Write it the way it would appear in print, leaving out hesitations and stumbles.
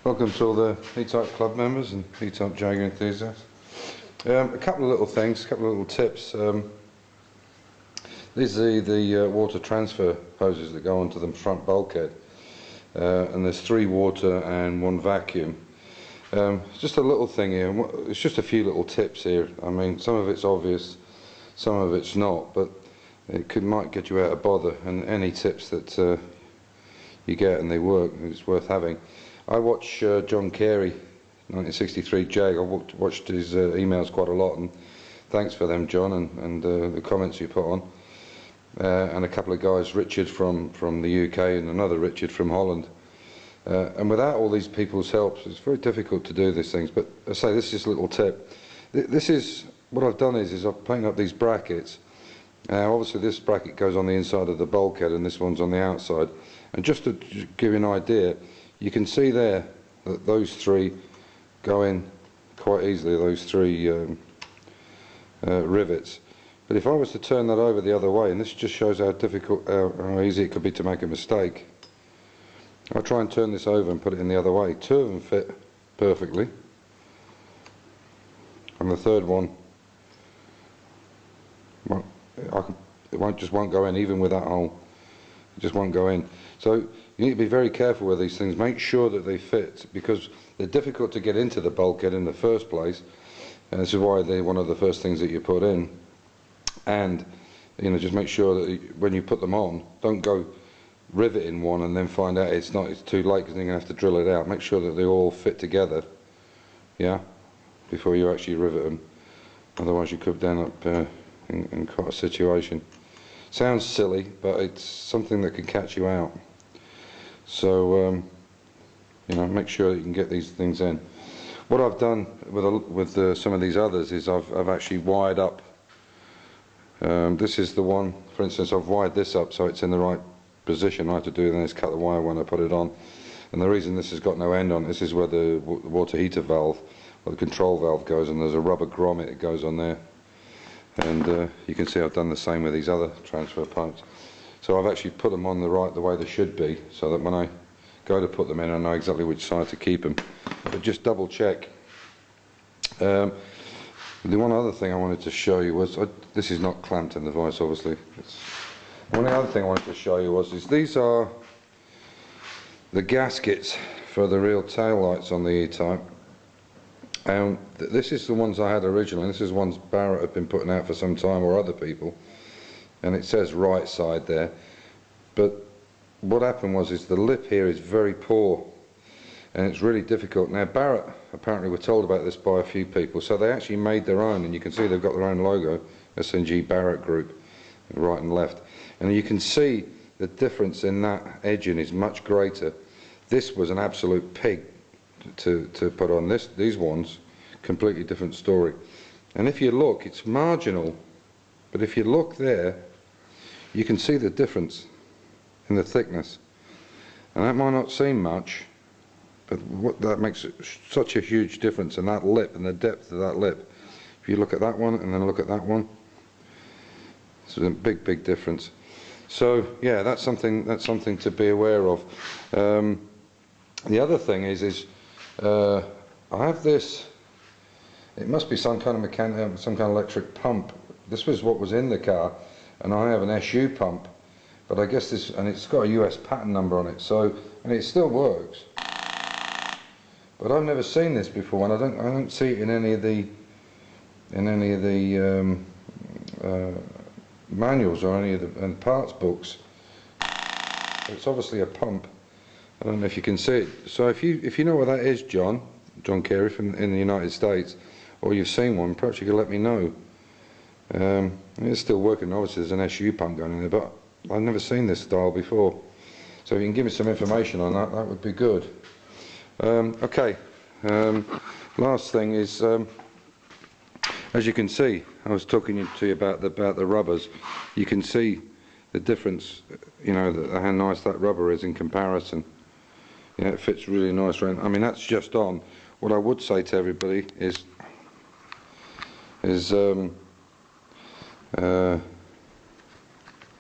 Welcome to all the E-Type Club members and E-Type Jaguar enthusiasts. A couple of little things, a couple of little tips. These are the water transfer hoses that go onto the front bulkhead, and there's 3 water and 1 vacuum. Just a little thing here, it's just a few little tips here. I mean, some of it's obvious, some of it's not, but it might get you out of bother, and any tips that you get and they work, it's worth having. I watch John Carey, 1963 Jag. I watched his emails quite a lot, and thanks for them, John, and the comments you put on. And a couple of guys, Richard from the UK and another Richard from Holland. And without all these people's help, it's very difficult to do these things. But I say, this is just a little tip. This is, what I've done is I've painted up these brackets. Obviously this bracket goes on the inside of the bulkhead and this one's on the outside. And just to give you an idea, you can see there that those 3 go in quite easily, those 3 rivets. But if I was to turn that over the other way, and this just shows how difficult, how easy it could be to make a mistake. I'll try and turn this over and put it in the other way. 2 of them fit perfectly. And the 3rd one, well, it just won't go in, even with that hole. It just won't go in. So you need to be very careful with these things. Make sure that they fit, because they're difficult to get into the bulkhead in the first place, and this is why they're one of the first things that you put in. And just make sure that when you put them on, don't go riveting one and then find out it's too late, because then you're going to have to drill it out. Make sure that they all fit together, yeah, before you actually rivet them. Otherwise you could end up in quite a situation. Sounds silly, but it's something that can catch you out. So make sure that you can get these things in. What I've done with some of these others is I've actually wired up. This is the one, for instance, I've wired this up so it's in the right position. I had to do then is cut the wire when I put it on. And the reason this has got no end on, this is where the water heater valve, or the control valve goes, and there's a rubber grommet that goes on there. And you can see I've done the same with these other transfer pipes. So I've actually put them on the way they should be, so that when I go to put them in, I know exactly which side to keep them. But just double check. The one other thing I wanted to show you was, this is not clamped in the vise obviously. One other thing I wanted to show you was these are the gaskets for the real tail lights on the E-Type. This is the ones I had originally. This is ones Barrett had been putting out for some time, or other people, and it says right side there. But what happened was the lip here is very poor, and it's really difficult. Now Barrett apparently were told about this by a few people, so they actually made their own, and you can see they've got their own logo, SNG Barrett Group, right and left, and you can see the difference in that edging is much greater. This was an absolute pig to put on. These ones, completely different story. And if you look, it's marginal, but if you look there, you can see the difference in the thickness, and that might not seem much, but that makes such a huge difference in that lip and the depth of that lip. If you look at that one and then look at that one, it's a big difference. So yeah, that's something to be aware of. The other thing is I have this. It must be some kind of some kind of electric pump. This was what was in the car, and I have an SU pump, but I guess this, and it's got a US patent number on it. So, and it still works. But I've never seen this before, and I don't see it in any of the manuals or any of the parts books. It's obviously a pump. I don't know if you can see it. So if you know what that is, John Carey in the United States, or you've seen one, perhaps you could let me know. It's still working. Obviously there's an SU pump going in there, but I've never seen this style before. So if you can give me some information on that, that would be good. Okay. Last thing is, as you can see, I was talking to you about the rubbers. You can see the difference, how nice that rubber is in comparison. Yeah, it fits really nice around. I mean, that's just on. What I would say to everybody is